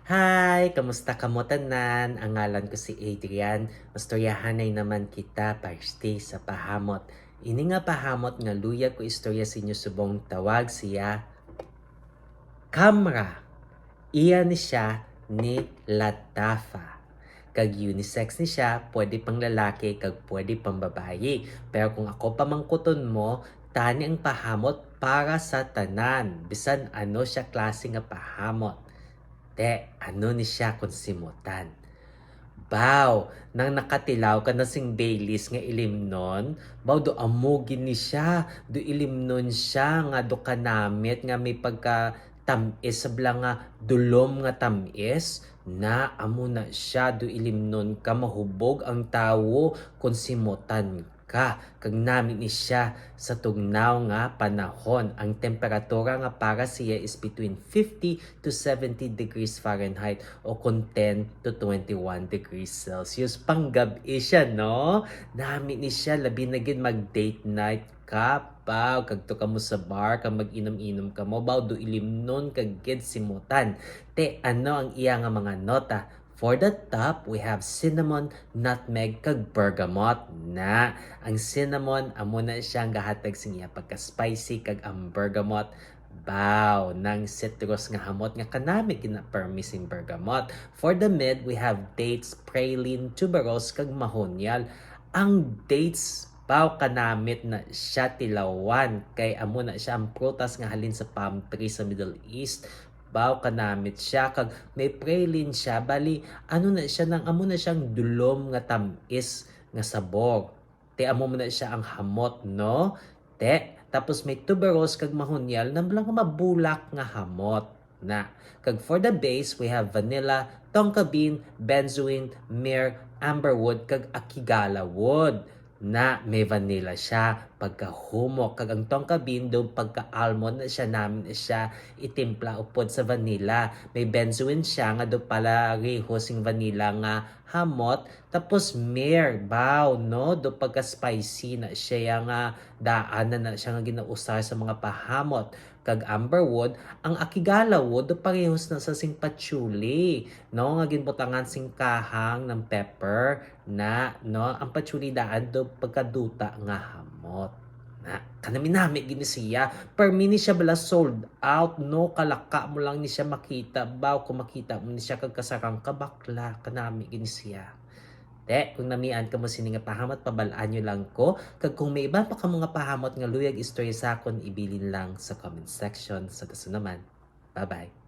Hi! Kamusta kamo tanan? Ang ngalan ko si Adrian. Mastoryahanay naman kita para stay sa pahamot. Ini nga pahamot nga luya ko istorya sa inyo subong tawag siya Kamra. Iya ni siya ni Latafa. Kag unisex ni siya, pwede pang lalaki, kag pwede pang babayi. Pero kung ako pamangkuton mo, tani ang pahamot para sa tanan. Bisan ano siya klase nga pahamot. Ano ni siya kung simutan? Baw, nang nakatilaw ka na sing Baileys nga ilimnon, baw do amugin ni siya, do ilimnon siya nga do kanamit nga may pagka tamis sabla nga dulom nga tamis na amo na siya do ilimnon ka mahubog ang tawo kung simutan ka kag namin ni siya sa tugnaw nga panahon. Ang temperatura nga para siya is between 50 to 70 degrees Fahrenheit o kung 10 to 21 degrees Celsius. Panggabi siya, no? Namin ni siya labi na gid mag-date night ka pa kag to ka mo sa bar kag mag-inom-inom ka mo baw do ilimnon kag gid simutan. Ano ang iya nga mga nota? For the top, we have cinnamon, nutmeg, kag bergamot na. Ang cinnamon, amo na siyang gahatag sing iya pagka-spicy, kag ang bergamot, baw, ng citrus nga hamot nga kanami gina-permising bergamot. For the mid, we have dates, praline, tuberose, kag mahonyal. Ang dates, baw kanamit na siya tilawan kay amo na siya ang prutas nga halin sa palm tree sa Middle East. Baw kanamit siya kag may praline siya bali ano na siya nang amo na siyang dulom nga tamis nga sabor. Amo mo na siya ang hamot, no? Tapos may tuberose kag mahonyal na lang mabulak nga hamot na. Kag for the base we have vanilla, tonka bean, benzoin, myrrh, amberwood kag akigala wood na may vanilla siya pagkahumok kag ang tonka bean do pagka-almond na siya namin siya itimpla upod sa vanilla. May benzoin siya nga do pala sing vanilla nga hamot tapos myrrh baw no do pagka-spicy na siya nga daan na siya nga ginausar sa mga pahamot. Kag amberwood ang akigala wood do parehos na sa sing patchouli no nga ginbutangan sing kahang ng pepper na no ang patchouli daan do pagkaduta nga hamot na kanami-nami gini siya per mini siya bala sold out no kalaka mo lang ni siya makita baw kung makita mo ni siya kag kasarang kabakla kanami gini siya. Kung namian ka mo sini nga pahamot, pabalaan nyo lang ko. Kag kung may iba pa ka mga pahamot nga luyag istorya sa akon, ibilin lang sa comment section. Sa kaso naman. Bye-bye.